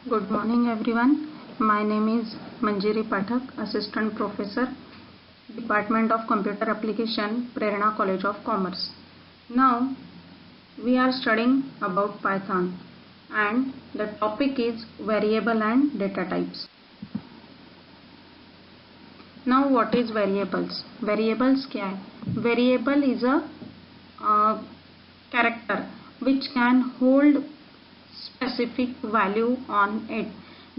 Good morning everyone. My name is Manjiri Pathak, Assistant Professor, Department of Computer Application, Prerana College of Commerce. Now we are studying about Python and the topic is variable and data types. Now what is variables? Variables क्या है? Variable is a character which can hold specific value on it.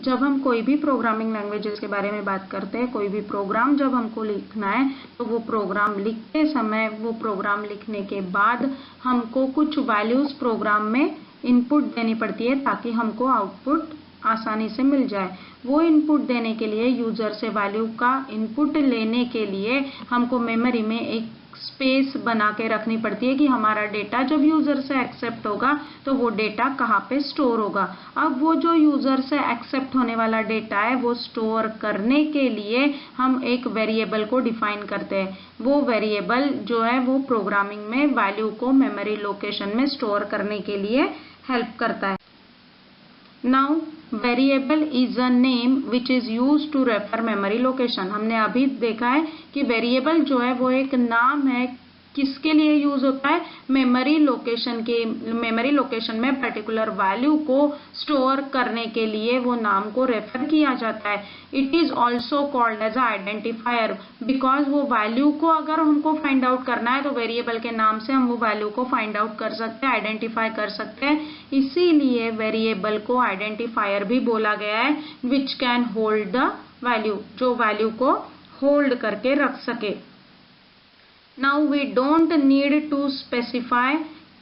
जब हम कोई भी programming languages के बारे में बात करते हैं, कोई भी प्रोग्राम जब हमको लिखना है तो वो प्रोग्राम लिखते समय, वो प्रोग्राम लिखने के बाद हमको कुछ वैल्यूज प्रोग्राम में इनपुट देनी पड़ती है ताकि हमको आउटपुट आसानी से मिल जाए। वो इनपुट देने के लिए, यूजर से वैल्यू का इनपुट लेने के लिए हमको मेमोरी में एक स्पेस बना के रखनी पड़ती है कि हमारा डेटा जब यूजर से एक्सेप्ट होगा तो वो डेटा कहाँ पे स्टोर होगा। अब वो जो यूजर से एक्सेप्ट होने वाला डेटा है वो स्टोर करने के लिए हम एक वेरिएबल को डिफाइन करते हैं। वो वेरिएबल जो है वो प्रोग्रामिंग में वैल्यू को मेमोरी लोकेशन में स्टोर करने के लिए हेल्प करता है। Now variable is a name which is used to refer memory location. हमने अभी देखा है कि वेरिएबल जो है वो एक नाम है, किसके लिए यूज होता है? मेमोरी लोकेशन में पर्टिकुलर वैल्यू को स्टोर करने के लिए वो नाम को रेफर किया जाता है। It is also called as identifier because वो वैल्यू को अगर हमको फाइंड आउट करना है तो वेरिएबल के नाम से हम वो वैल्यू को फाइंड आउट कर सकते हैं, आइडेंटिफाई कर सकते हैं। इसीलिए वेरिएबल को आइडेंटिफायर भी बोला गया है, which can hold the value, जो वैल्यू को होल्ड करके रख सके। Now we don't need to specify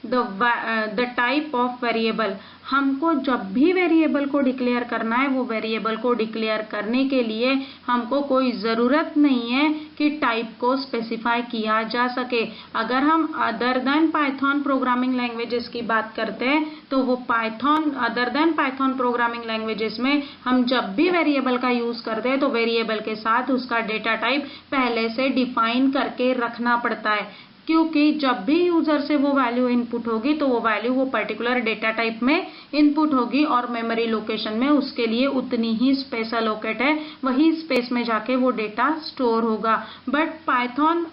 the type of variable. हमको जब भी वेरिएबल को डिक्लेयर करना है, वो वेरिएबल को डिक्लेयर करने के लिए हमको कोई ज़रूरत नहीं है कि टाइप को स्पेसिफाई किया जा सके। अगर हम other than Python programming languages की बात करते हैं तो वो other than Python programming languages में हम जब भी वेरिएबल का यूज़ करते हैं तो वेरिएबल के साथ उसका डेटा टाइप पहले से डिफाइन करके रखना पड़ता है, क्योंकि जब भी यूजर से वो वैल्यू इनपुट होगी तो वो वैल्यू वो पर्टिकुलर डेटा टाइप में इनपुट होगी और मेमोरी लोकेशन में उसके लिए उतनी ही स्पेस अलोकेट है, वही स्पेस में जाके वो डेटा स्टोर होगा। बट पाइथन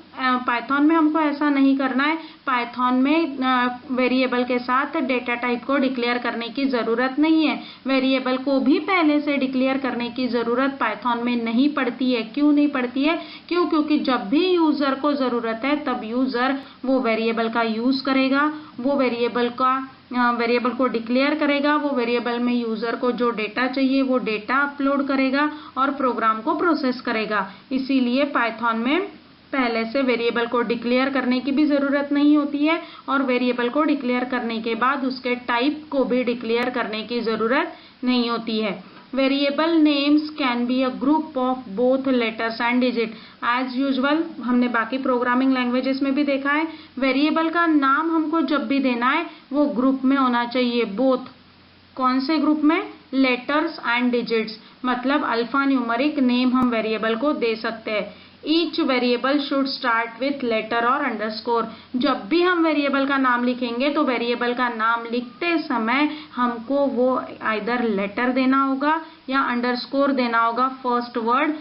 में हमको ऐसा नहीं करना है। पाइथन में वेरिएबल के साथ डेटा टाइप को डिक्लेयर करने की ज़रूरत नहीं है। वेरिएबल को भी पहले से डिक्लेयर करने की ज़रूरत पाइथन में नहीं पड़ती है। क्यों नहीं पड़ती है? क्योंकि जब भी यूज़र को ज़रूरत है तब यूज़र वो वेरिएबल का यूज़ करेगा, वो वेरिएबल को डिक्लेयर करेगा, वो वेरिएबल में यूज़र को जो डेटा चाहिए वो डेटा अपलोड करेगा और प्रोग्राम को प्रोसेस करेगा। इसीलिए पाइथन में पहले से वेरिएबल को डिक्लेयर करने की भी ज़रूरत नहीं होती है और वेरिएबल को डिक्लेयर करने के बाद उसके टाइप को भी डिक्लेयर करने की ज़रूरत नहीं होती है। Variable names can be a group of both letters and digit. As usual हमने बाकी प्रोग्रामिंग लैंग्वेजेस में भी देखा है, वेरिएबल का नाम हमको जब भी देना है वो ग्रुप में होना चाहिए। बोथ कौन से ग्रुप में? लेटर्स एंड डिजिट्स, मतलब अल्फा न्यूमरिक नेम हम वेरिएबल को दे सकते हैं। Each variable should start with letter और अंडरस्कोर। जब भी हम वेरिएबल का नाम लिखेंगे तो वेरिएबल का नाम लिखते समय हमको वो आइदर लेटर देना होगा या अंडरस्कोर देना होगा first word,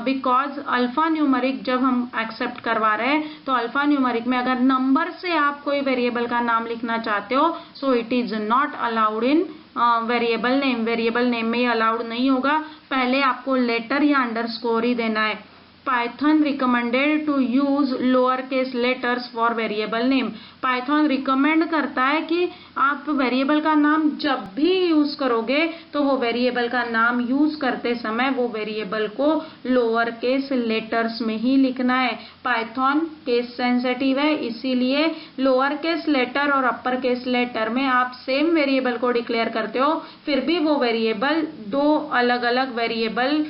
because alpha numeric जब हम एक्सेप्ट करवा रहे हैं तो अल्फा न्यूमरिक में अगर नंबर से आप कोई वेरिएबल का नाम लिखना चाहते हो so it is not allowed in variable name. Variable name में अलाउड नहीं होगा, पहले आपको लेटर या अंडरस्कोर ही देना है। Python recommended to use lowercase letters for variable name. Python recommend करता है कि आप वेरिएबल का नाम जब भी यूज करोगे तो वो वेरिएबल का नाम यूज करते समय वो वेरिएबल को लोअर केस लेटर्स में ही लिखना है। पाइथन केस सेंसिटिव है, इसीलिए लोअर केस लेटर और अपर केस लेटर में आप सेम वेरिएबल को डिक्लेयर करते हो, फिर भी वो वेरिएबल दो अलग अलग वेरिएबल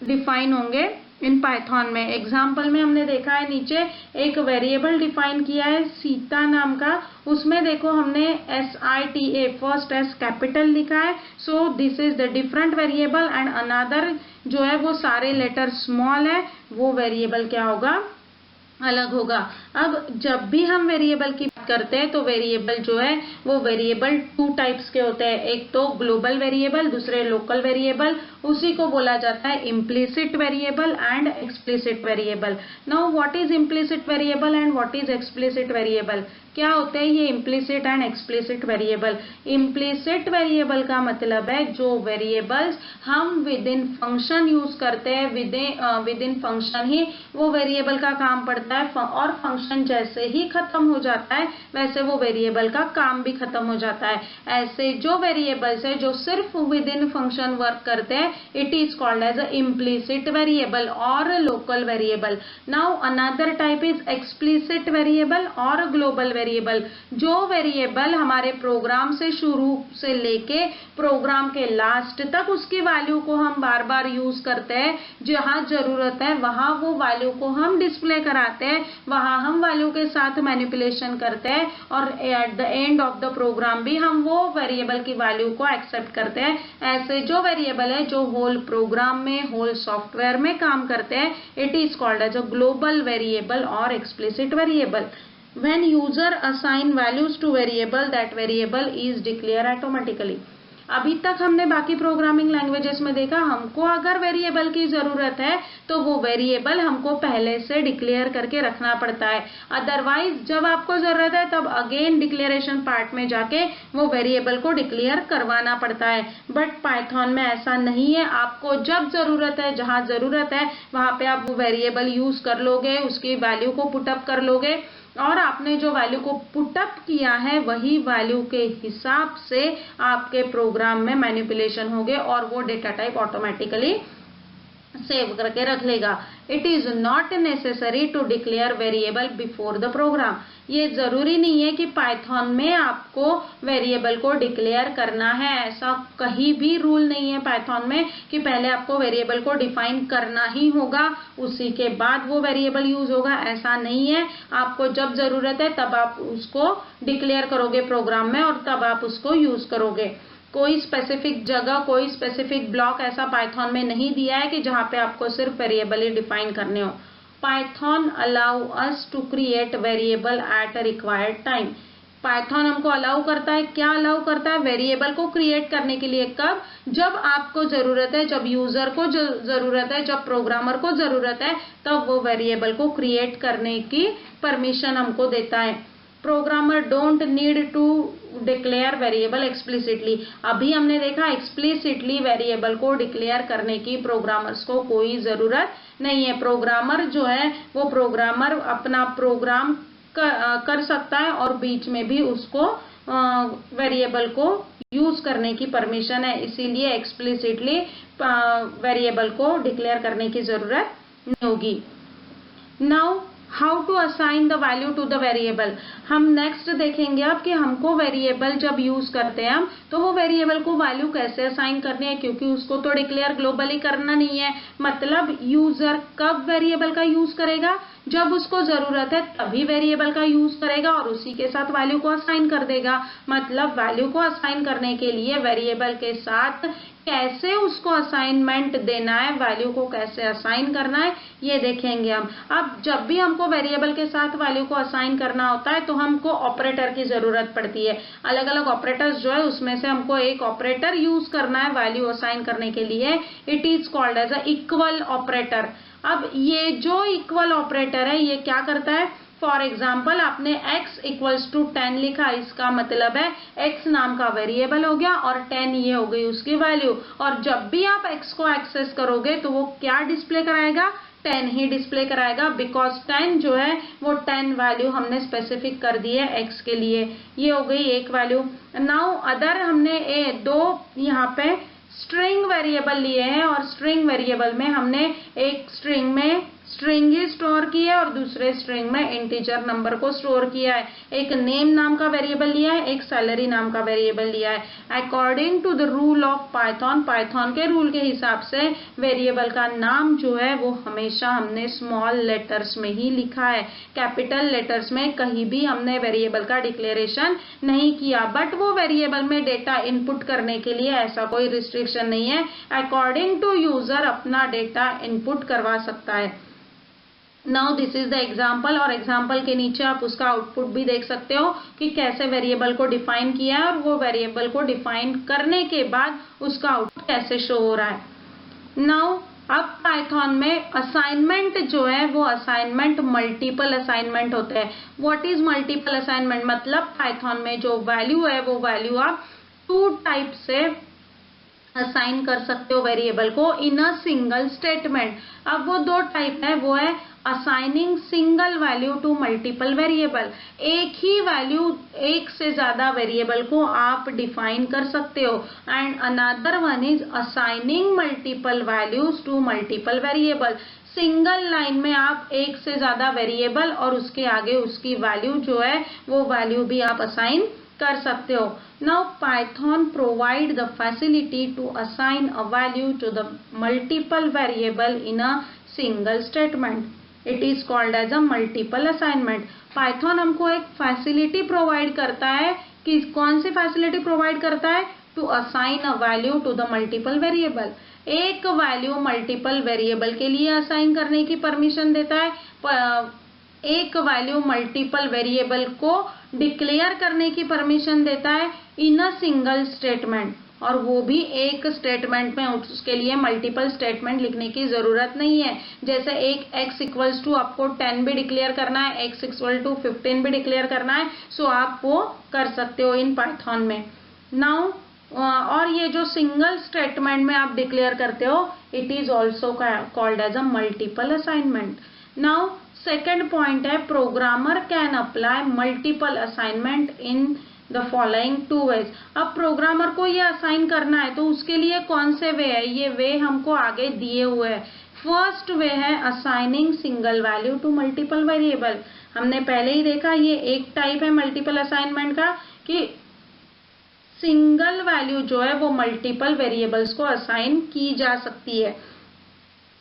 डिफाइन होंगे इन पाइथन में। एग्जाम्पल में हमने देखा है, नीचे एक वेरिएबल डिफाइन किया है सीता नाम का, उसमें देखो हमने SITA फर्स्ट एस कैपिटल लिखा है। So this is the different variable and another जो है वो सारे लेटर स्मॉल है, वो वेरिएबल क्या होगा? अलग होगा। अब जब भी हम वेरिएबल की बात बात करते हैं तो वेरिएबल जो है वो वेरिएबल 2 टाइप्स के होते हैं, एक तो ग्लोबल वेरिएबल, दूसरे लोकल वेरिएबल, उसी को बोला जाता है implicit variable and explicit variable. Now what is implicit variable and what is explicit variable? क्या होते हैं ये implicit and explicit variable? Implicit variable का मतलब है जो वेरिएबल्स हम विद इन फंक्शन यूज करते हैं, विद इन फंक्शन ही वो वेरिएबल का काम पड़ता है, और फंक्शन जैसे ही खत्म हो जाता है वैसे वो वेरिएबल का काम भी खत्म हो जाता है। ऐसे जो वेरिएबल्स है जो सिर्फ विद इन फंक्शन वर्क करते हैं, it is called as a implicit variable और local variable. Now another type is explicit variable और ग्लोबल वेरिएबल। जो वेरिएबल हमारे प्रोग्राम से शुरू से लेके प्रोग्राम के लास्ट तक उसकी वैल्यू को हम बार बार यूज करते हैं, जहां जरूरत है वहां वो वैल्यू को हम डिस्प्ले कराते हैं, वहां हम वैल्यू के साथ मैनिपुलेशन करते हैं, और at the end of the program भी हम वो वेरिएबल की वैल्यू को एक्सेप्ट करते हैं। ऐसे जो वेरिएबल है जो होल प्रोग्राम में, होल सॉफ्टवेयर में काम करते हैं, it is called as a global variable और explicit variable. When user assign values to variable, that variable is declared automatically. अभी तक हमने बाकी प्रोग्रामिंग लैंग्वेजेस में देखा, हमको अगर वेरिएबल की जरूरत है तो वो वेरिएबल हमको पहले से डिक्लेयर करके रखना पड़ता है, अदरवाइज जब आपको जरूरत है तब अगेन डिक्लेरेशन पार्ट में जाके वो वेरिएबल को डिक्लेयर करवाना पड़ता है। बट पाइथन में ऐसा नहीं है, आपको जब जरूरत है, जहां जरूरत है वहां पे आप वो वेरिएबल यूज कर लोगे, उसकी वैल्यू को पुटअप कर लोगे, और आपने जो वैल्यू को पुटअप किया है वही वैल्यू के हिसाब से आपके प्रोग्राम में मैनिपुलेशन होंगे और वो डेटा टाइप ऑटोमेटिकली सेव करके रख लेगा। It is not necessary to declare variable before the program. ये जरूरी नहीं है कि पाइथन में आपको वेरिएबल को डिक्लेयर करना है, ऐसा कहीं भी रूल नहीं है पाइथन में कि पहले आपको वेरिएबल को डिफाइन करना ही होगा उसी के बाद वो वेरिएबल यूज होगा, ऐसा नहीं है। आपको जब जरूरत है तब आप उसको डिक्लेयर करोगे प्रोग्राम में और तब आप उसको यूज करोगे। कोई स्पेसिफिक जगह, कोई स्पेसिफिक ब्लॉक ऐसा पाइथन में नहीं दिया है कि जहां पे आपको सिर्फ वेरिएबल ही डिफाइन करने हो। Python allow us to create variable at a required time. Python हमको अलाउ करता है, क्या अलाउ करता है? वेरिएबल को क्रिएट करने के लिए। कब? जब आपको जरूरत है, जब यूजर को जरूरत है, जब प्रोग्रामर को जरूरत है, तब वो वेरिएबल को क्रिएट करने की परमिशन हमको देता है। Programmer don't need to declare variable explicitly. अभी हमने देखा एक्सप्लिसिटली वेरिएबल को डिक्लेयर करने की प्रोग्रामर्स को कोई जरूरत नहीं है। प्रोग्रामर जो है वो प्रोग्रामर अपना प्रोग्राम कर सकता है और बीच में भी उसको वेरिएबल को यूज करने की परमिशन है, इसीलिए एक्सप्लिसिटली वेरिएबल को डिक्लेयर करने की जरूरत नहीं होगी। Now how to assign the value to the variable. हम नेक्स्ट देखेंगे अब कि हमको वेरिएबल जब यूज करते हैं हम, तो वो वेरिएबल को वैल्यू कैसे असाइन करनी है, क्योंकि उसको तो डिक्लेयर ग्लोबली करना नहीं है। मतलब यूजर कब वेरिएबल का यूज करेगा? जब उसको जरूरत है तभी वेरिएबल का यूज करेगा और उसी के साथ वैल्यू को असाइन कर देगा। मतलब वैल्यू को असाइन करने के लिए वेरिएबल के साथ कैसे उसको असाइनमेंट देना है, वैल्यू को कैसे असाइन करना है, ये देखेंगे हम। अब जब भी हमको वेरिएबल के साथ वैल्यू को असाइन करना होता है तो हमको ऑपरेटर की जरूरत पड़ती है। अलग अलग ऑपरेटर्स जो है उसमें से हमको एक ऑपरेटर यूज करना है वैल्यू असाइन करने के लिए। It is called as a equal operator. अब ये जो इक्वल ऑपरेटर है ये क्या करता है? फॉर एग्जाम्पल आपने x इक्वल्स टू 10 लिखा, इसका मतलब है x नाम का वेरिएबल हो गया और 10 ये हो गई उसकी वैल्यू। और जब भी आप x को एक्सेस करोगे तो वो क्या डिस्प्ले कराएगा? 10 ही डिस्प्ले कराएगा, बिकॉज 10 जो है वो 10 वैल्यू हमने स्पेसिफिक कर दी है x के लिए। ये हो गई एक वैल्यू। नाउ अदर हमने दो यहाँ पे स्ट्रिंग वेरिएबल लिए हैं और स्ट्रिंग वेरिएबल में हमने एक स्ट्रिंग में स्ट्रिंग ही स्टोर की है और दूसरे स्ट्रिंग में इंटीजर नंबर को स्टोर किया है। एक नेम नाम का वेरिएबल लिया है, एक सैलरी नाम का वेरिएबल लिया है। According to the rule of Python, Python के रूल के हिसाब से वेरिएबल का नाम जो है वो हमेशा हमने स्मॉल लेटर्स में ही लिखा है, कैपिटल लेटर्स में कहीं भी हमने वेरिएबल का डिक्लेरेशन नहीं किया। बट वो वेरिएबल में डेटा इनपुट करने के लिए ऐसा कोई रिस्ट्रिक्शन नहीं है, अकॉर्डिंग टू यूजर अपना डेटा इनपुट करवा सकता है। Now this is the example, और एग्जाम्पल के नीचे आप उसका आउटपुट भी देख सकते हो कि कैसे वेरिएबल को डिफाइन किया है और वो वेरिएबल को डिफाइन करने के बाद उसका आउटपुट कैसे शो हो रहा है। नाउ अब पाइथन में असाइनमेंट जो है वो असाइनमेंट मल्टीपल असाइनमेंट होते हैं। What is multiple assignment? मतलब पाइथन में जो वैल्यू है वो वैल्यू आप 2 टाइप से असाइन कर सकते हो वेरिएबल को इन अ सिंगल स्टेटमेंट। अब वो 2 टाइप है, वो है assigning single value to multiple variable. एक ही वैल्यू एक से ज्यादा वेरिएबल को आप डिफाइन कर सकते हो, and another one is assigning multiple values to multiple variable. Single line में आप एक से ज्यादा वेरिएबल और उसके आगे उसकी वैल्यू जो है वो वैल्यू भी आप असाइन कर सकते हो। Now Python provide the facility to assign a value to the multiple variable in a single statement. It is called as a multiple assignment. Python हमको एक फैसिलिटी प्रोवाइड करता है कि कौन सी फैसिलिटी प्रोवाइड करता है? To assign a value to the multiple variable. एक value multiple variable के लिए असाइन करने की परमिशन देता है, एक वैल्यू मल्टीपल वेरिएबल को डिक्लेयर करने की परमिशन देता है इन अ सिंगल स्टेटमेंट, और वो भी एक स्टेटमेंट में। उसके लिए मल्टीपल स्टेटमेंट लिखने की जरूरत नहीं है। जैसे एक x इक्वल्स टू आपको 10 भी डिक्लेयर करना है, x इक्वल टू 15 भी डिक्लेयर करना है, सो आप वो कर सकते हो इन पाइथन में। नाउ और ये जो सिंगल स्टेटमेंट में आप डिक्लेयर करते हो, it is also called as a multiple assignment. Now second point है, programmer can apply multiple assignment in the following 2 ways. अब प्रोग्रामर को ये असाइन करना है तो उसके लिए कौन से वे है? ये वे हमको आगे दिए हुए हैं। फर्स्ट वे है assigning single value to multiple variable. हमने पहले ही देखा, ये एक टाइप है मल्टीपल असाइनमेंट का कि सिंगल वैल्यू जो है वो मल्टीपल वेरिएबल्स को असाइन की जा सकती है।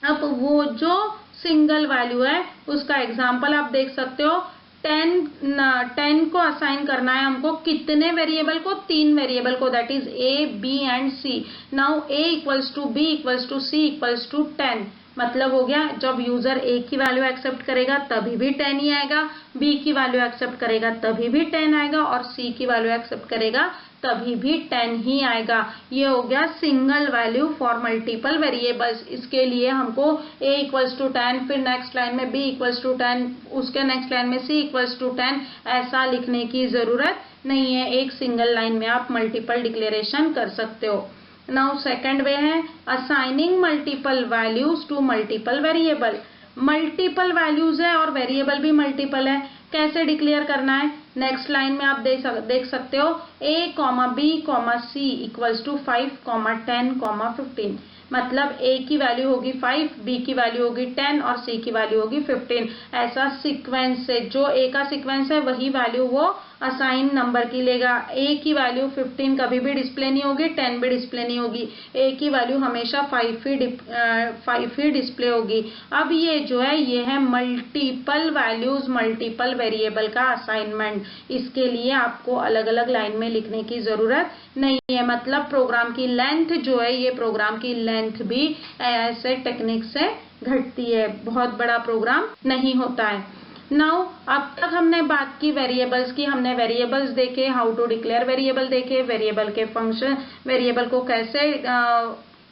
अब वो जो सिंगल वैल्यू है उसका एग्जाम्पल आप देख सकते हो। 10 को असाइन करना है हमको कितने वेरिएबल को? 3 वेरिएबल को, that is A, B and C। Now A equals to B equals to C equals to 10। मतलब हो गया, जब यूजर A की वैल्यू एक्सेप्ट करेगा तभी भी 10 ही आएगा, B की वैल्यू एक्सेप्ट करेगा तभी भी 10 आएगा, और C की वैल्यू एक्सेप्ट करेगा तभी भी 10 ही आएगा। ये हो गया single value for multiple variables. इसके लिए हमको A इक्वल्स टू 10, फिर नेक्स्ट लाइन में B इक्वल्स टू 10, उसके नेक्स्ट लाइन में C इक्वल्स टू 10 ऐसा लिखने की जरूरत नहीं है। एक सिंगल लाइन में आप मल्टीपल डिक्लेरेशन कर सकते हो। नाउ सेकंड वे है assigning multiple values to multiple variable. Multiple values है और वेरिएबल भी मल्टीपल है। कैसे डिक्लेयर करना है? नेक्स्ट लाइन में आप देख सकते हो A, B, C equals to 5, 10, 15। मतलब A की वैल्यू होगी 5, B की वैल्यू होगी 10 और C की वैल्यू होगी 15। ऐसा सीक्वेंस से जो A का सीक्वेंस है वही वैल्यू वो असाइन नंबर की लेगा। A की वैल्यू 15 कभी भी डिस्प्ले नहीं होगी, 10 भी डिस्प्ले नहीं होगी। A की वैल्यू हमेशा 5 ही डिस्प्ले होगी। अब ये जो है ये है मल्टीपल वैल्यूज मल्टीपल वेरिएबल का असाइनमेंट। इसके लिए आपको अलग अलग लाइन में लिखने की जरूरत नहीं है। मतलब प्रोग्राम की लेंथ जो है, ये प्रोग्राम की लेंथ भी ऐसे टेक्निक से घटती है, बहुत बड़ा प्रोग्राम नहीं होता है। नाउ अब तक हमने बात की वेरिएबल्स की। हमने वेरिएबल्स देखे, हाउ टू डिक्लेयर वेरिएबल देखे, वेरिएबल के फंक्शन, वेरिएबल को कैसे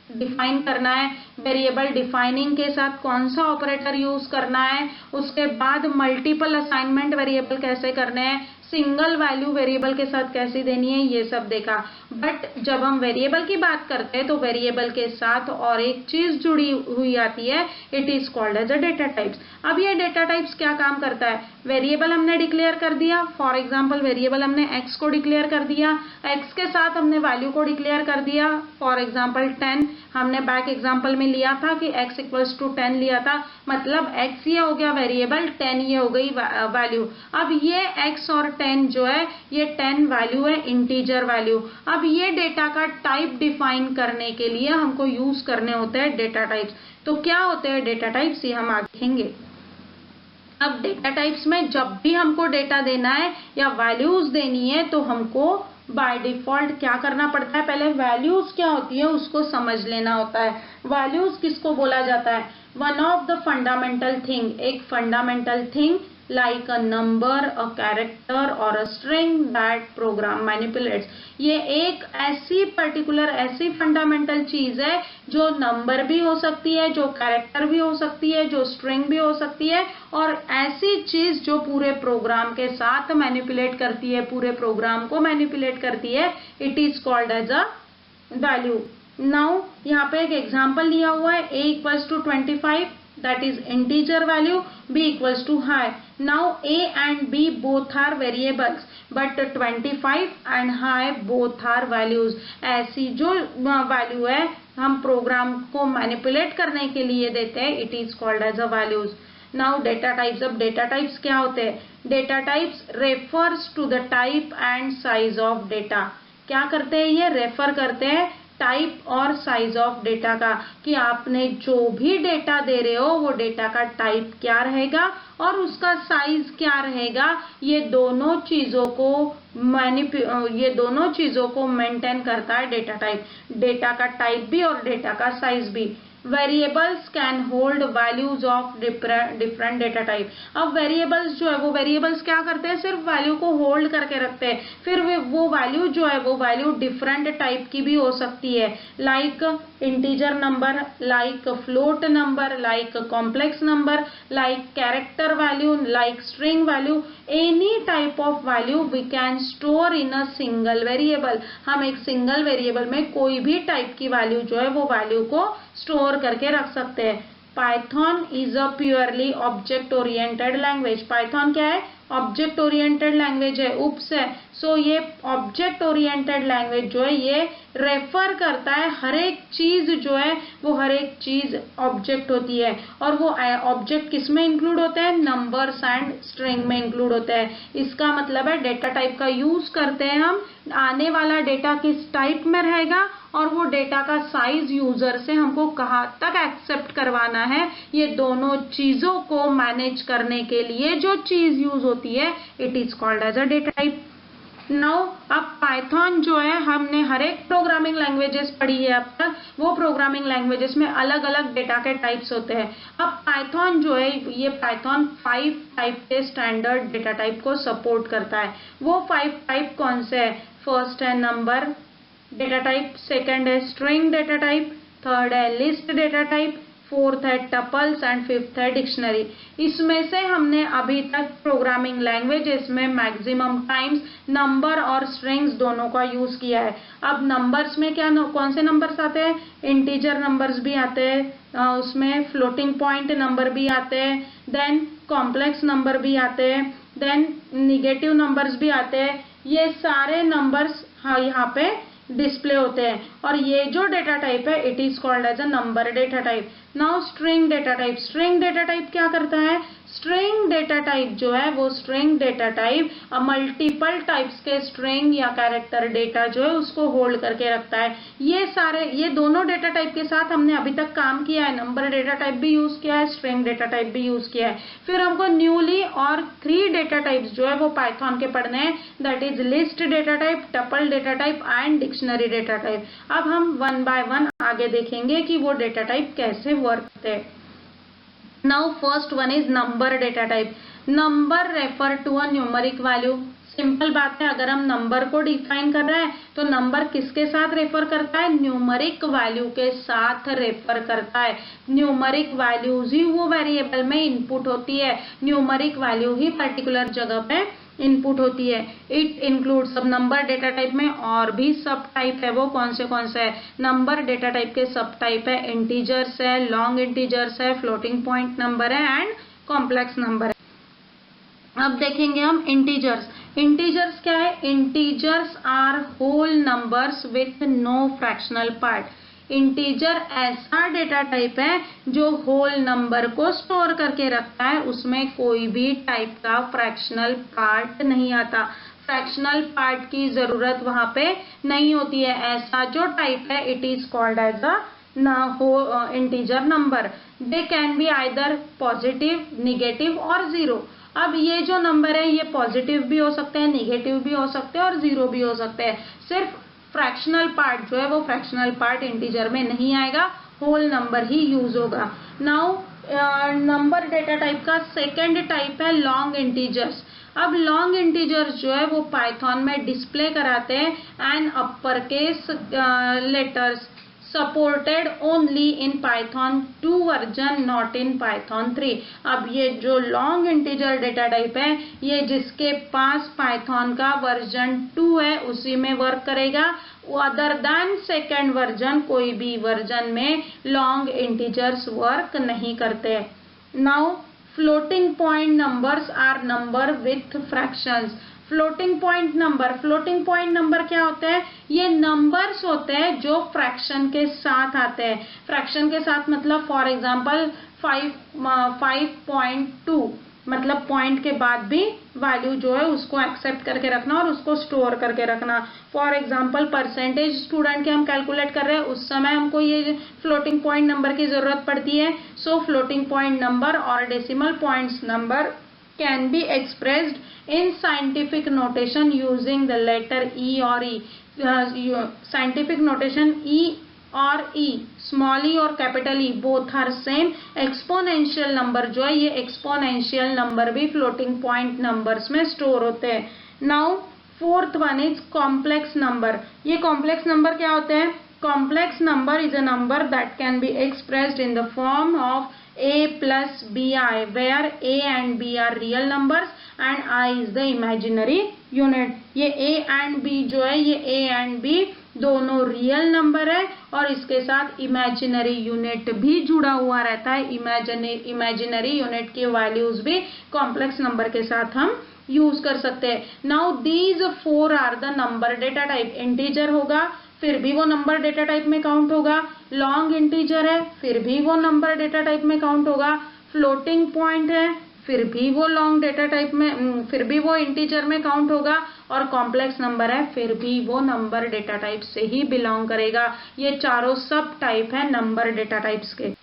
डिफाइन करना है, वेरिएबल डिफाइनिंग के साथ कौन सा ऑपरेटर यूज करना है, उसके बाद मल्टीपल असाइनमेंट वेरिएबल कैसे करने हैं, सिंगल वैल्यू वेरिएबल के साथ कैसे देनी है, ये सब देखा। बट जब हम वेरिएबल की बात करते हैं तो वेरिएबल के साथ और एक चीज जुड़ी हुई आती है, it is called as a data types. अब ये डेटा टाइप्स क्या काम करता है? वेरिएबल हमने डिक्लेयर कर दिया, फॉर एग्जाम्पल वेरिएबल हमने x को डिक्लेयर कर दिया, x के साथ हमने वैल्यू को डिक्लेयर कर दिया, फॉर एग्जाम्पल 10। हमने बैक एग्जाम्पल में लिया था कि x इक्वल्स टू 10 लिया था, मतलब x ये हो गया वेरिएबल, 10 ये हो गई वैल्यू। अब ये x और 10 जो है, ये 10 वैल्यू है, इंटीजर वैल्यू। अब ये डेटा का टाइप डिफाइन करने के लिए हमको यूज करने होते हैं डेटा टाइप्स। तो क्या होते हैं डेटा टाइप्स, ये हम आगे देखेंगे। अब डेटा टाइप्स में जब भी हमको डेटा देना है या वैल्यूज देनी है तो हमको बाय डिफॉल्ट क्या करना पड़ता है? पहले वैल्यूज क्या होती है उसको समझ लेना होता है। वैल्यूज किसको बोला जाता है? One of the fundamental thing, एक fundamental thing like a number, a character or a string that program manipulates. ये एक ऐसी पर्टिकुलर ऐसी फंडामेंटल चीज है जो नंबर भी हो सकती है, जो कैरेक्टर भी हो सकती है, जो स्ट्रिंग भी हो सकती है, और ऐसी चीज जो पूरे प्रोग्राम के साथ मैनिपुलेट करती है, पूरे प्रोग्राम को मैनिपुलेट करती है, it is called as a value. Now यहाँ पे एक एग्जाम्पल लिया हुआ है, a equals to 25, that is integer value, b equals to high. Now a and b both are variables, but 25 and high both are values. ऐसी जो value है हम प्रोग्राम को मैनिपुलेट करने के लिए देते हैं, it is called as a values. Now data types. अब डेटा टाइप्स क्या होते हैं? Data types refers to the type and size of data. क्या करते हैं? ये रेफर करते हैं टाइप और साइज ऑफ डेटा का, कि आपने जो भी डेटा दे रहे हो वो डेटा का टाइप क्या रहेगा और उसका साइज क्या रहेगा. ये दोनों चीजों को मेंटेन करता है डेटा टाइप. डेटा का टाइप भी और डेटा का साइज भी. Variables can hold values of different data type. अब वेरिएबल्स जो है वो वेरिएबल्स क्या करते हैं? सिर्फ वैल्यू को होल्ड करके रखते हैं. फिर वो वैल्यू जो है वो वैल्यू डिफरेंट टाइप की भी हो सकती है, like integer number, like float number, like complex number, like character value, like string value. Any type of value we can store in a single variable. हम एक सिंगल वेरिएबल में कोई भी टाइप की वैल्यू जो है वो वैल्यू को स्टोर करके रख सकते हैं. Python is a purely object oriented language. Python क्या है? ऑब्जेक्ट ओरिएंटेड लैंग्वेज है, उप्स है. सो ये ऑब्जेक्ट ओरिएंटेड लैंग्वेज जो है ये रेफर करता है हर एक चीज जो है वो हर एक चीज ऑब्जेक्ट होती है, और वो ऑब्जेक्ट किस में इंक्लूड होते हैं? नंबर्स एंड स्ट्रिंग में इंक्लूड होते हैं. इसका मतलब है डेटा टाइप का यूज करते हैं हम, आने वाला डेटा किस टाइप में रहेगा और वो डेटा का साइज यूजर से हमको कहाँ तक एक्सेप्ट करवाना है, ये दोनों चीजों को मैनेज करने के लिए जो चीज यूज होती है, it is called as a data type. Now अब पाइथन जो है, हमने हर एक प्रोग्रामिंग लैंग्वेजेस पढ़ी है अब तक, वो प्रोग्रामिंग लैंग्वेजेस में अलग अलग डेटा के टाइप्स होते हैं. अब पाइथन जो है ये पाइथन 5 टाइप के स्टैंडर्ड डेटा टाइप को सपोर्ट करता है. वो 5 टाइप कौन से है? फर्स्ट है नंबर डेटा टाइप, सेकंड है स्ट्रिंग डेटा टाइप, थर्ड है लिस्ट डेटा टाइप, फोर्थ है टपल्स एंड फिफ्थ है डिक्शनरी. इसमें से हमने अभी तक प्रोग्रामिंग लैंग्वेजेस में मैक्सिमम टाइम्स नंबर और स्ट्रिंग्स दोनों का यूज किया है. अब नंबर्स में क्या कौन से नंबर्स आते हैं? इंटीजर नंबर्स भी आते हैं, उसमें फ्लोटिंग पॉइंट नंबर भी आते हैं, देन कॉम्प्लेक्स नंबर भी आते हैं, देन निगेटिव नंबर्स भी आते हैं. ये सारे नंबर्स यहाँ पे डिस्प्ले होते हैं, और ये जो डेटा टाइप है it is called as a number data type. Now string data type. String data type क्या करता है? स्ट्रिंग डेटा टाइप जो है वो string data type multiple types के स्ट्रिंग या कैरेक्टर डेटा जो है उसको होल्ड करके रखता है. ये दोनों डेटा टाइप के साथ हमने अभी तक काम किया है. नंबर डेटा टाइप भी यूज किया है, स्ट्रिंग डेटा टाइप भी यूज किया है. फिर हमको न्यूली और 3 डेटा टाइप्स जो है वो पाइथन के पढ़ने हैं, that is list data type, tuple data type and dictionary data type. अब हम 1 बाय 1 आगे देखेंगे कि वो डेटा टाइप कैसे वर्क करते हैं. Now first one is number data type. Number refer to a numeric value. Simple बात है, अगर हम नंबर को डिफाइन कर रहे हैं तो नंबर किसके साथ रेफर करता है? न्यूमरिक वैल्यू के साथ रेफर करता है. न्यूमरिक वैल्यूज ही वो वेरिएबल में इनपुट होती है, न्यूमरिक वैल्यू ही पर्टिकुलर जगह पे इनपुट होती है. इट इंक्लूड सब नंबर डेटा टाइप में और भी सब टाइप है. वो कौन से है? नंबर डेटा टाइप के सब टाइप है, इंटीजर्स है, लॉन्ग इंटीजर्स है, फ्लोटिंग पॉइंट नंबर है एंड कॉम्प्लेक्स नंबर है. अब देखेंगे हम इंटीजर्स. इंटीजर्स क्या है? Integers are whole numbers with no fractional part. Integer ऐसा डेटा टाइप है जो होल नंबर को स्टोर करके रखता है, उसमें कोई भी टाइप का फ्रैक्शनल पार्ट नहीं आता. फ्रैक्शनल पार्ट की जरूरत वहां पे नहीं होती है. ऐसा जो टाइप है it is called as a integer number. They can be either positive, negative और जीरो. अब ये जो नंबर है ये पॉजिटिव भी हो सकते हैं, निगेटिव भी हो सकते हैं और जीरो भी हो सकते हैं. सिर्फ फ्रैक्शनल पार्ट जो है वो फ्रैक्शनल पार्ट इंटीजर में नहीं आएगा, होल नंबर ही यूज होगा। नाउ नंबर डेटा टाइप का सेकेंड टाइप है लॉन्ग इंटीजर्स। अब लॉन्ग इंटीजर्स जो है वो पाइथन में डिस्प्ले कराते हैं and upper case letters supported only in Python 2 version, not in Python 3। अब ये जो लॉन्ग इंटीजर डेटा टाइप है ये जिसके पास पाइथन का वर्जन 2 है उसी में वर्क करेगा, अदर देन सेकेंड वर्जन कोई भी वर्जन में लॉन्ग इंटीजर्स वर्क नहीं करते। Now floating point numbers are number with fractions. Floating point number क्या होते हैं? ये नंबर्स होते हैं जो फ्रैक्शन के साथ आते हैं। फ्रैक्शन के साथ मतलब फॉर एग्जांपल 5.2 मतलब पॉइंट के बाद भी वैल्यू जो है उसको एक्सेप्ट करके रखना और उसको स्टोर करके रखना। फॉर एग्जांपल परसेंटेज स्टूडेंट के हम कैलकुलेट कर रहे हैं, उस समय हमको ये फ्लोटिंग पॉइंट नंबर की जरूरत पड़ती है। सो फ्लोटिंग पॉइंट नंबर और decimal points number can be expressed in scientific notation using the letter E or E. Scientific notation E or E, small e और capital E both are same. Exponential number जो है ये exponential number भी floating point numbers में store होते हैं। Now fourth one is complex number। ये complex number क्या होते हैं? Complex number is a number that can be expressed in the form of a plus bi, where a and b are real numbers and I is the imaginary unit। ये a and b जो है ये a and b दोनों real number है और इसके साथ imaginary unit भी जुड़ा हुआ रहता है। इमेजिनरी यूनिट की वैल्यूज भी कॉम्प्लेक्स नंबर के साथ हम यूज कर सकते हैं। Now these 4 are the number data type. Integer होगा फिर भी वो नंबर डेटा टाइप में काउंट होगा, लॉन्ग इंटीजर है फिर भी वो नंबर डेटा टाइप में काउंट होगा, फ्लोटिंग पॉइंट है फिर भी वो लॉन्ग डेटा टाइप में फिर भी वो इंटीजर में काउंट होगा, और कॉम्प्लेक्स नंबर है फिर भी वो नंबर डेटा टाइप से ही बिलोंग करेगा। ये चारों सब टाइप है नंबर डेटा टाइप्स के।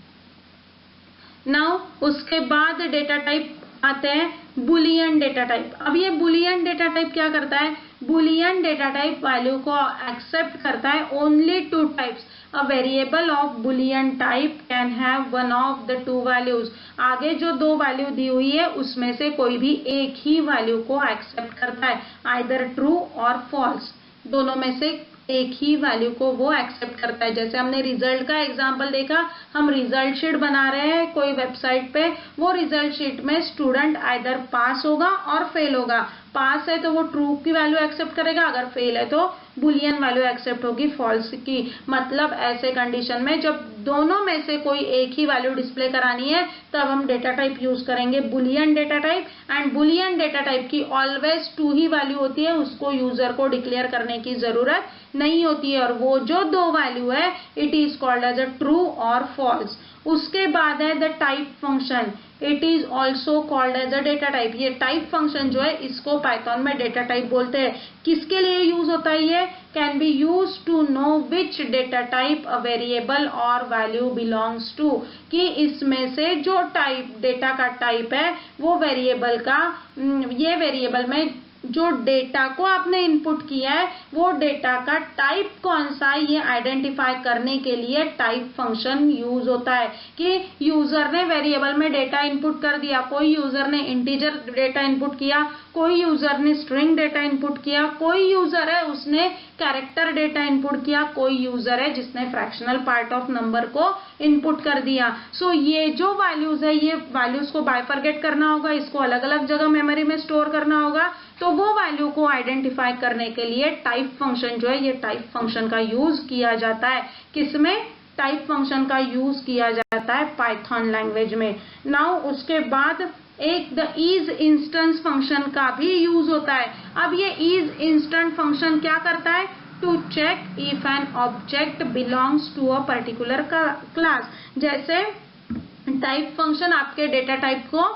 नाउ उसके बाद डेटा टाइप आते हैं बुलियन डेटा टाइप। अब ये बुलियन डेटा टाइप क्या करता है? बुलियन डेटा टाइप वैल्यू को एक्सेप्ट करता है only 2 types. A variable of Boolean type can have one of the 2 values. आगे जो 2 वैल्यू दी हुई है उसमें से कोई भी एक ही वैल्यू को एक्सेप्ट करता है, आइदर ट्रू और फॉल्स, दोनों में से एक ही वैल्यू को वो एक्सेप्ट करता है। जैसे हमने रिजल्ट का एग्जांपल देखा, हम रिजल्ट शीट बना रहे हैं कोई वेबसाइट पे, वो रिजल्ट शीट में स्टूडेंट आइदर पास होगा और फेल होगा। पास है तो वो ट्रू की वैल्यू एक्सेप्ट करेगा, अगर फेल है तो बुलियन वैल्यू एक्सेप्ट होगी फॉल्स की। मतलब ऐसे कंडीशन में जब दोनों में से कोई एक ही वैल्यू डिस्प्ले करानी है तब हम डेटा टाइप यूज करेंगे Boolean data type. And Boolean data type की ऑलवेज 2 ही वैल्यू होती है, उसको यूजर को डिक्लेयर करने की जरूरत नहीं होती है, और वो जो 2 वैल्यू है it is called as a true और फॉल्स। उसके बाद है the type function, it is also called as a data type. ये टाइप फंक्शन जो है इसको पाइथन में डेटा टाइप बोलते हैं। किसके लिए यूज होता है? ये can be use to know which data type a variable और वैल्यू बिलोंग्स टू, कि इसमें से जो टाइप डेटा का टाइप है वो वेरिएबल का, ये वेरिएबल में जो डेटा को आपने इनपुट किया है वो डेटा का टाइप कौन सा है ये आइडेंटिफाई करने के लिए टाइप फंक्शन यूज होता है। कि यूजर ने वेरिएबल में डेटा इनपुट कर दिया, कोई यूजर ने इंटीजर डेटा इनपुट किया, कोई यूजर ने स्ट्रिंग डेटा इनपुट किया, कोई यूजर है उसने कैरेक्टर डेटा इनपुट किया, कोई यूजर है जिसने फ्रैक्शनल पार्ट ऑफ नंबर को इनपुट कर दिया। सो ये जो वैल्यूज है ये वैल्यूज को बाइफरगेट करना होगा, इसको अलग अलग जगह मेमोरी में स्टोर करना होगा। तो वो वैल्यू को आइडेंटिफाई करने के लिए टाइप फंक्शन जो है ये टाइप फंक्शन का यूज किया जाता है। किसमें? टाइप फंक्शन का यूज किया जाता है पाइथन लैंग्वेज में। नाउ उसके बाद एक द इज इंस्टेंस फंक्शन का भी यूज होता है। अब ये इज इंस्टेंट फंक्शन क्या करता है? To check if an object belongs to a particular class. जैसे टाइप फंक्शन आपके डेटा टाइप को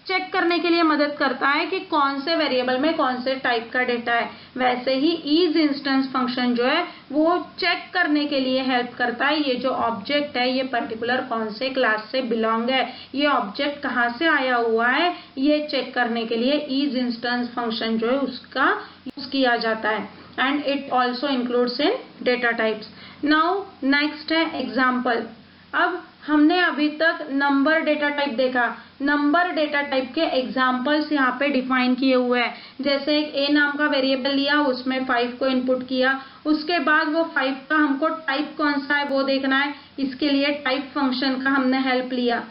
चेक करने के लिए मदद करता है कि कौन से वेरिएबल में कौन से टाइप का डेटा है, वैसे ही इज इंस्टेंस फंक्शन जो है वो चेक करने के लिए हेल्प करता है ये जो ऑब्जेक्ट है ये पर्टिकुलर कौन से क्लास से बिलोंग है, ये ऑब्जेक्ट कहाँ से आया हुआ है, ये चेक करने के लिए इज इंस्टेंस फंक्शन जो है उसका यूज किया जाता है। and it also includes in data types. Now next है example. अब हमने अभी तक नंबर डेटा टाइप देखा, नंबर डेटा टाइप के एग्जाम्पल्स यहाँ पे डिफाइन किए हुए हैं। जैसे एक ए नाम का वेरिएबल लिया, उसमें 5 को इनपुट किया, उसके बाद वो 5 का हमको टाइप कौन सा है वो देखना है, इसके लिए टाइप फंक्शन का हमने हेल्प लिया।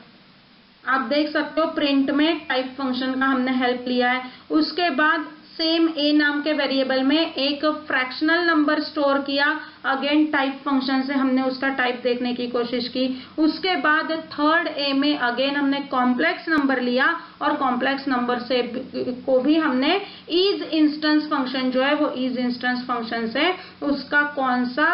आप देख सकते हो प्रिंट में टाइप फंक्शन का हमने हेल्प लिया है। उसके बाद सेम ए नाम के वेरिएबल में एक फ्रैक्शनल नंबर स्टोर किया, अगेन टाइप फंक्शन से हमने उसका टाइप देखने की कोशिश की। उसके बाद थर्ड ए में अगेन हमने कॉम्प्लेक्स नंबर लिया और कॉम्प्लेक्स नंबर से को भी हमने इज इंस्टेंस फंक्शन जो है वो इज इंस्टेंस फंक्शन से उसका कौन सा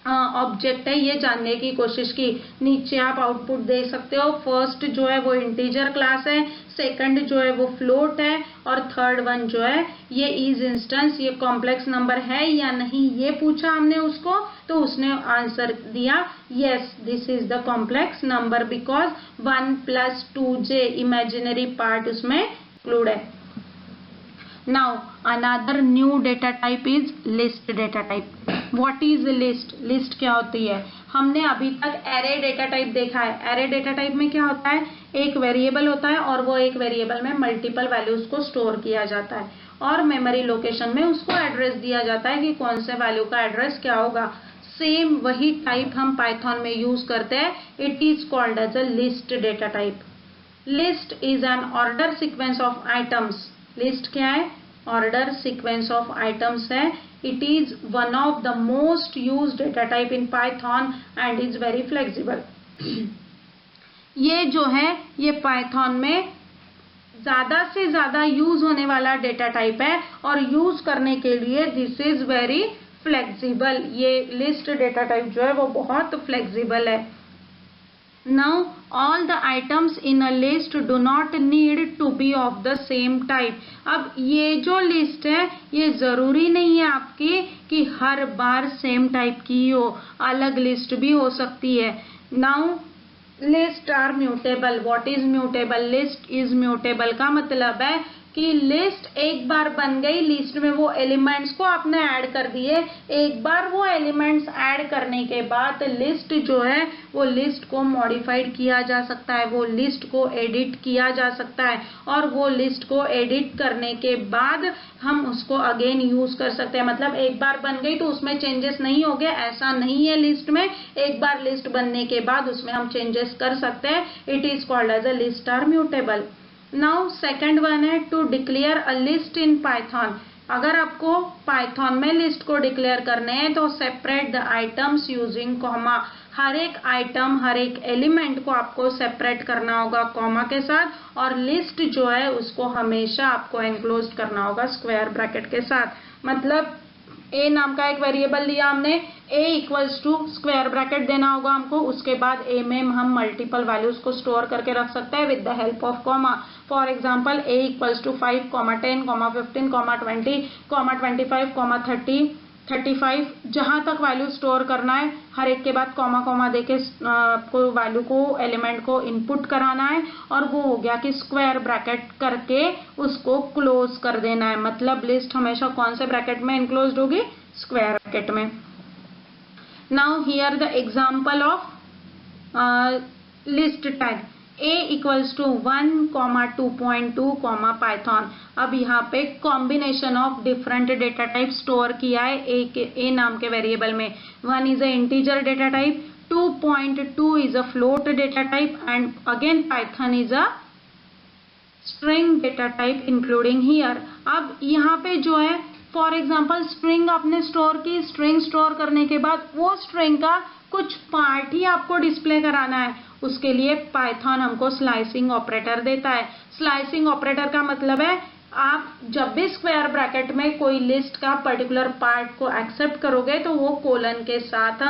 ऑब्जेक्ट है ये जानने की कोशिश की। नीचे आप आउटपुट देख सकते हो, फर्स्ट जो है वो इंटीजर क्लास है, सेकंड जो है वो फ्लोट है और थर्ड वन जो है ये इज इंस्टेंस, ये कॉम्प्लेक्स नंबर है या नहीं ये पूछा हमने उसको, तो उसने आंसर दिया yes this is the complex number because 1 + 2j imaginary part उसमें इंक्लूड है। Now another new data type is list data type. What is list? List क्या होती है? हमने अभी तक array data type देखा है। array data type में क्या होता है, एक वेरिएबल होता है और वो एक वेरिएबल में मल्टीपल वैल्यूज को स्टोर किया जाता है और मेमोरी लोकेशन में उसको एड्रेस दिया जाता है कि कौन से वैल्यू का एड्रेस क्या होगा। सेम वही टाइप हम पाइथन में यूज करते हैं। It is called as a list data type. List is an order sequence of items. List क्या है, ऑर्डर सीक्वेंस ऑफ आइटम्स है। It is one of the most used data type in Python and is very flexible. ये जो है ये Python में ज्यादा से ज्यादा यूज होने वाला डेटा टाइप है और यूज करने के लिए दिस इज वेरी फ्लेक्सिबल। ये लिस्ट डेटा टाइप जो है वो बहुत फ्लेक्सिबल है। Now all the items in a list do not need to be of the same type. अब ये जो लिस्ट है ये जरूरी नहीं है आपकी कि हर बार सेम टाइप की हो, अलग लिस्ट भी हो सकती है। Now list are mutable. What is mutable? List is mutable का मतलब है कि लिस्ट एक बार बन गई, लिस्ट में वो एलिमेंट्स को आपने ऐड कर दिए, एक बार वो एलिमेंट्स ऐड करने के बाद लिस्ट जो है वो लिस्ट को मॉडिफाइड किया जा सकता है, वो लिस्ट को एडिट किया जा सकता है और वो लिस्ट को एडिट करने के बाद हम उसको अगेन यूज कर सकते हैं। मतलब एक बार बन गई तो उसमें चेंजेस नहीं हो गए, ऐसा नहीं है। लिस्ट में एक बार लिस्ट बनने के बाद उसमें हम चेंजेस कर सकते हैं। It is called as a list are mutable. Now second one है to declare a list in Python. अगर आपको पाइथन में लिस्ट को डिक्लेयर करने हैं तो separate the items using comma. हर एक आइटम हर एक एलिमेंट को आपको सेपरेट करना होगा कॉमा के साथ और लिस्ट जो है उसको हमेशा आपको एनक्लोज करना होगा स्क्वायर ब्रैकेट के साथ। मतलब ए नाम का एक वेरिएबल लिया हमने, ए इक्वल्स टू स्क्वायर ब्रैकेट देना होगा हमको, उसके बाद ए में हम मल्टीपल वैल्यूज को स्टोर करके रख सकते हैं with the help of comma. For example A equals to 5, 10, 15, 20, 25, 30, 35 जहां तक वैल्यू स्टोर करना है हर एक के बाद कॉमा कॉमा देके आपको वैल्यू को एलिमेंट को इनपुट कराना है और वो हो गया कि स्क्वायर ब्रैकेट करके उसको क्लोज कर देना है। मतलब लिस्ट हमेशा कौन से ब्रैकेट में इनक्लोज्ड होगी, स्क्वायर ब्रैकेट में। Now here the example of list tag a equals to 1, 2.2, Python. अब यहाँ पे combination of different data type store किया है ए नाम के वेरिएबल में। 1 is a integer data type, 2.2 is a float data type and again Python is a string data type including here. अब यहाँ पे जो है फॉर एग्जाम्पल स्ट्रिंग आपने स्टोर की, स्ट्रिंग स्टोर करने के बाद वो स्ट्रिंग का कुछ पार्ट ही आपको डिस्प्ले कराना है, उसके लिए पाइथन हमको स्लाइसिंग ऑपरेटर देता है। स्लाइसिंग ऑपरेटर का मतलब है आप जब भी स्क्वायर ब्रैकेट में कोई लिस्ट का पर्टिकुलर पार्ट को एक्सेप्ट करोगे तो वो कोलन के साथ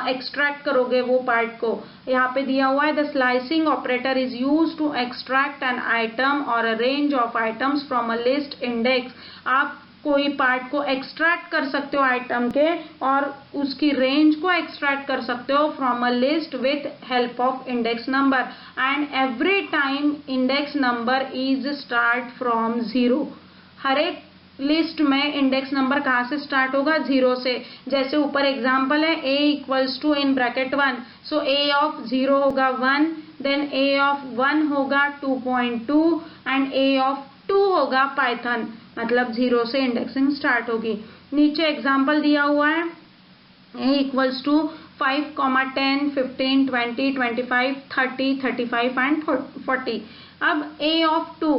एक्सट्रैक्ट करोगे वो पार्ट को। यहाँ पे दिया हुआ है the slicing operator is used to extract an item और a range of items from a list index. आप कोई पार्ट को एक्सट्रैक्ट कर सकते हो आइटम के और उसकी रेंज को एक्सट्रैक्ट कर सकते हो from a list with help of index number and every time index number is start from 0। हर एक लिस्ट में इंडेक्स नंबर कहाँ से स्टार्ट होगा, 0 से। जैसे ऊपर एग्जांपल है a equals to in bracket 1, so a of 0 होगा 1, देन a ऑफ 1 होगा 2.2 एंड a ऑफ 2 होगा पाइथन, मतलब 0 से इंडेक्सिंग स्टार्ट होगी। नीचे एग्जांपल दिया हुआ है a इक्वल्स टू 5, 10, 15, 20, 25, 30, 35 एंड 40। अब a ऑफ 2,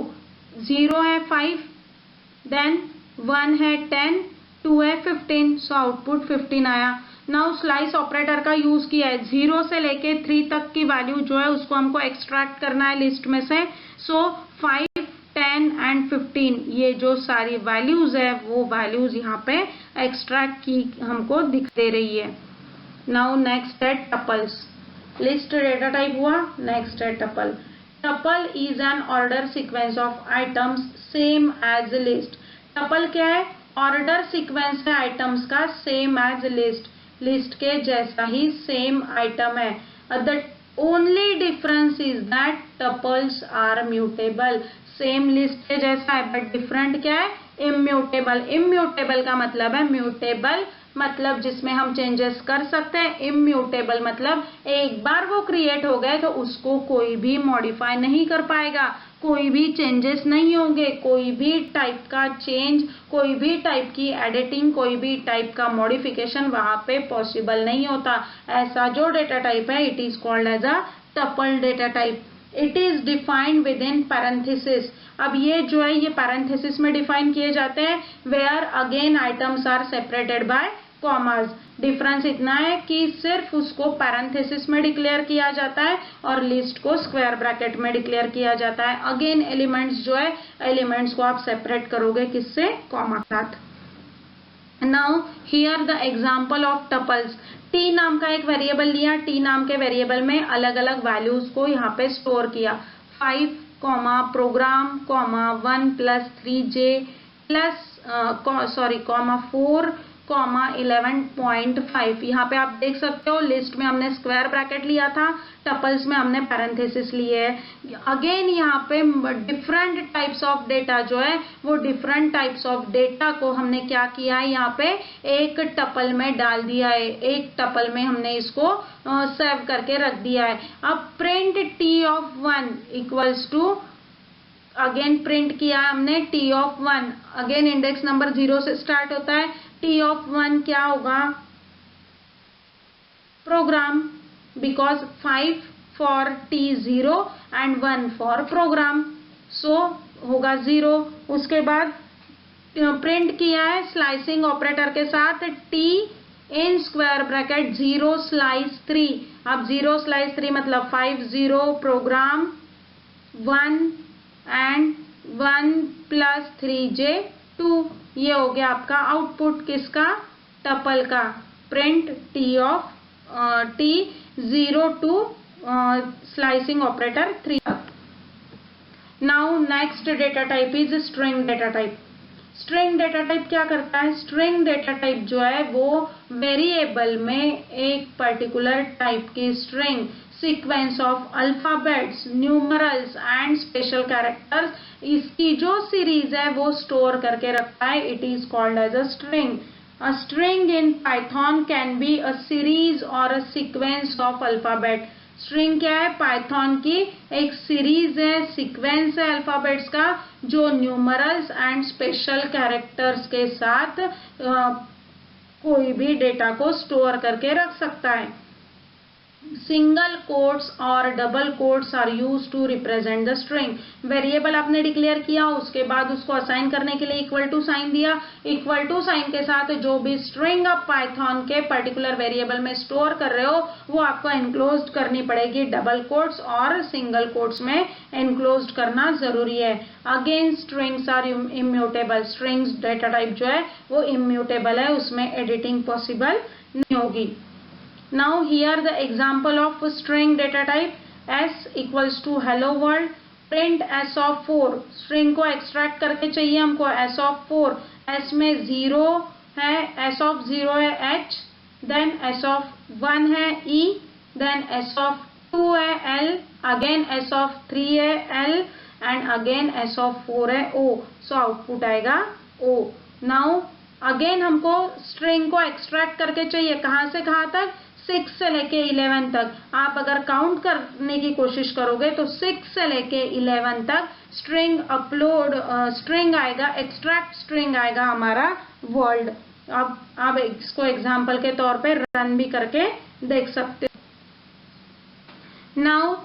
0 है 5, देन 1 है 10, 2 है 15, सो आउटपुट 15 आया। नाउ स्लाइस ऑपरेटर का यूज किया है, 0 से लेके 3 तक की वैल्यू जो है उसको हमको एक्सट्रैक्ट करना है लिस्ट में से। सो 5, 10 एंड 15 ये जो सारी वैल्यूज है वो वैल्यूज यहाँ पे एक्सट्रैक्ट की हमको दिख दे रही है। नाउ नेक्स्ट है टपल्स। लिस्ट डेटा टाइप हुआ, नेक्स्ट है tuple. Tuple is an order sequence of items same as list. Tuple क्या है, ऑर्डर सीक्वेंस है आइटम्स का, सेम एज लिस्ट, लिस्ट के जैसा ही सेम आइटम है। The only difference is that tuples are mutable. Same list के जैसा है बट डिफरेंट क्या है, इम्यूटेबल। इम्यूटेबल का मतलब है, म्यूटेबल मतलब जिसमें हम चेंजेस कर सकते हैं, इम्यूटेबल मतलब एक बार वो क्रिएट हो गए तो उसको कोई भी मॉडिफाई नहीं कर पाएगा, कोई भी चेंजेस नहीं होंगे, कोई भी टाइप का चेंज, कोई भी टाइप की एडिटिंग, कोई भी टाइप का मॉडिफिकेशन वहां पे पॉसिबल नहीं होता। ऐसा जो डेटा टाइप है it is called as a tuple data type. It is defined within parenthesis. अब ये जो है ये पैरेंथेसिस में डिफाइन किए जाते हैं, where again items are separated by commas. Difference इतना है कि सिर्फ उसको पैरेंथेसिस में डिक्लेयर किया जाता है और लिस्ट को स्क्वायर ब्रैकेट में डिक्लेयर किया जाता है। अगेन एलिमेंट्स जो है, एलिमेंट्स को आप सेपरेट करोगे किससे, कॉमा के साथ। Now here the example of tuples. t नाम का एक वेरिएबल लिया, t नाम के वेरिएबल में अलग अलग वैल्यूज को यहाँ पे स्टोर किया। 5, programme, 1 plus 3j plus comma 4, 11.5। यहाँ पे आप देख सकते हो लिस्ट में हमने स्क्वायर ब्रैकेट लिया था, टपल्स में हमने पैरेंथेसिस लिए है। अगेन यहाँ पे डिफरेंट टाइप्स ऑफ डेटा जो है वो डिफरेंट टाइप्स ऑफ डेटा को हमने क्या किया है, यहाँ पे एक टपल में डाल दिया है, एक टपल में हमने इसको सेव करके रख दिया है। अब print t of 1 equals to, again print किया हमने t of 1, again index number 0 से स्टार्ट होता है। t ऑफ 1 क्या होगा, program, because 5 for t 0 and 1 for program, so होगा 0। उसके बाद प्रिंट किया है स्लाइसिंग ऑपरेटर के साथ t in square bracket 0 slice 3। अब 0 स्लाइस 3 मतलब 5, 0 प्रोग्राम 1 एंड 1 प्लस 3j 2। ये हो गया आपका आउटपुट किसका, टपल का। Print t of t 0 to slicing operator 3 तक। Now next data type is string data type. String data type क्या करता है, स्ट्रिंग डेटा टाइप जो है वो वेरिएबल में एक पर्टिकुलर टाइप की string, sequence of alphabets, numerals and special characters, इसकी जो सीरीज है वो स्टोर करके रखता है। It is called as a string. A string in Python can be a series और a sequence of alphabet. String क्या है, पाइथन की एक सीरीज है, सीक्वेंस है अल्फाबेट्स का, जो न्यूमरल्स एंड स्पेशल कैरेक्टर्स के साथ कोई भी डेटा को स्टोर करके रख सकता है। सिंगल कोट्स और double quotes are use to represent the string. Variable आपने डिक्लेयर किया, उसके बाद उसको असाइन करने के लिए इक्वल टू साइन दिया, इक्वल टू साइन के साथ जो भी स्ट्रिंग आप पाइथन के पर्टिकुलर वेरिएबल में स्टोर कर रहे हो वो आपको एनक्लोज्ड करनी पड़ेगी, डबल कोट्स और सिंगल कोट्स में एनक्लोज्ड करना जरूरी है। Again strings are immutable. Strings data type जो है वो इम्यूटेबल है, उसमें एडिटिंग पॉसिबल नहीं होगी। Now here the example of string data type s equals to hello world, print s of 4। string को extract करके चाहिए हमको s of 4, s में 0 है, s of 0 है h, then s of 1 है e, then s of 2 है l, again s of 3 है l and again s of 4 है o, so output आएगा o। नाउ अगेन हमको स्ट्रिंग को एक्सट्रैक्ट करके चाहिए, कहाँ से कहाँ तक, 6 से लेके 11 तक। आप अगर काउंट करने की कोशिश करोगे तो 6 से लेके 11 तक स्ट्रिंग अपलोड स्ट्रिंग आएगा, एक्सट्रैक्ट स्ट्रिंग आएगा हमारा वर्ल्ड। अब आप इसको एग्जांपल के तौर पे रन भी करके देख सकते हो। Now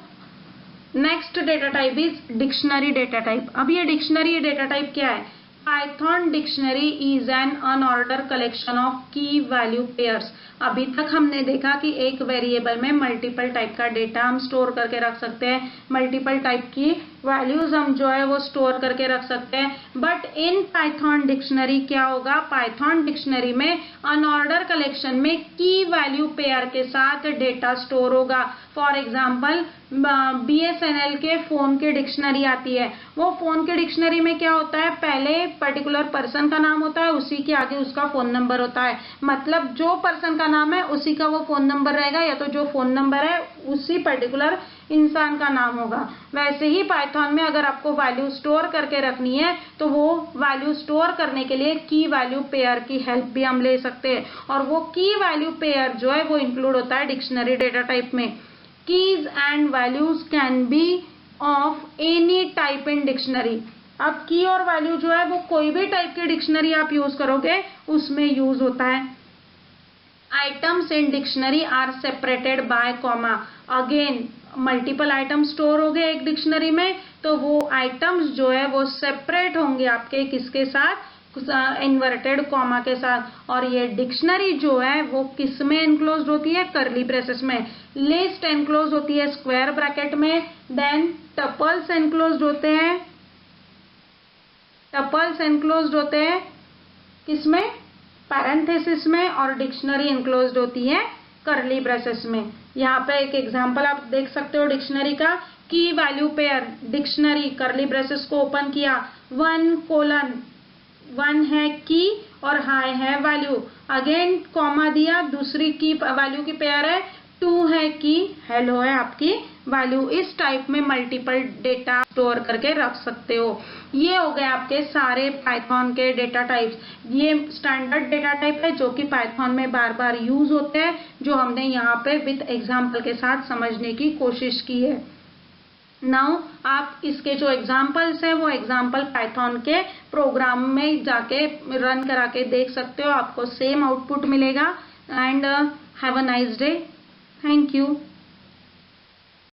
next data type is dictionary data type. अब ये डिक्शनरी डेटा टाइप क्या है? Python dictionary is an unordered collection of की वैल्यू पेयर्स। अभी तक हमने देखा कि एक वेरिएबल में मल्टीपल टाइप का डेटा हम स्टोर करके रख सकते हैं, मल्टीपल टाइप की वैल्यूज हम जो है वो स्टोर करके रख सकते हैं। बट इन पाइथन डिक्शनरी क्या होगा? पाइथन डिक्शनरी में अनऑर्डर कलेक्शन में की वैल्यू पेयर के साथ डेटा स्टोर होगा। फॉर एग्जाम्पल BSNL के फोन की डिक्शनरी आती है, वो फोन के डिक्शनरी में क्या होता है? पहले पर्टिकुलर पर्सन का नाम होता है, उसी के आगे उसका फोन नंबर होता है। मतलब जो पर्सन का नाम है उसी का वो फोन नंबर रहेगा, या तो जो फोन नंबर है उसी पर्टिकुलर इंसान का नाम होगा। वैसे ही पाइथन में अगर आपको वैल्यू स्टोर करके रखनी है तो वो वैल्यू स्टोर करने के लिए की वैल्यू पेयर की हेल्प भी हम ले सकते हैं, और वो की वैल्यू पेयर जो है वो इंक्लूड होता है डिक्शनरी डेटा टाइप में। Keys and values can be of any type in dictionary. अब की और वैल्यू जो है वो कोई भी टाइप की डिक्शनरी आप यूज करोगे उसमें यूज होता है। Items in dictionary are separated by comma. Again multiple item store हो गए एक डिक्शनरी में, तो वो आइटम्स जो है वो सेपरेट होंगे आपके किसके साथ? इन्वर्टेड कॉमा के साथ। और ये डिक्शनरी जो है वो किस में एनक्लोज्ड होती है? करली ब्रेसेस में। लिस्ट एनक्लोज होती है स्क्वायर ब्रैकेट में, देन टपल्स एनक्लोज्ड होते हैं, टपल्स एनक्लोज्ड होते हैं किसमें? पैरेंथेसिस में। और डिक्शनरी एनक्लोज्ड होती है करली ब्रेसेस में। यहाँ पे एक एग्जांपल आप देख सकते हो डिक्शनरी का। की वैल्यू पेयर डिक्शनरी, करली ब्रेसेस को ओपन किया, 1 है की और हाई है वैल्यू, अगेन कॉमा दिया, दूसरी की वैल्यू की पेयर है, 2 है की, हेलो है आपकी वैल्यू। इस टाइप में मल्टीपल डेटा स्टोर करके रख सकते हो। ये हो गए आपके सारे पाइथन के डेटा टाइप्स। ये स्टैंडर्ड डेटा टाइप है जो कि पाइथन में बार बार यूज होते हैं, जो हमने यहाँ पे विद एग्जाम्पल के साथ समझने की कोशिश की है। नाउ आप इसके जो एग्जाम्पल्स हैं वो एग्जाम्पल पाइथन के प्रोग्राम में जाके रन करा के देख सकते हो, आपको सेम आउटपुट मिलेगा। And have a nice day. Thank you.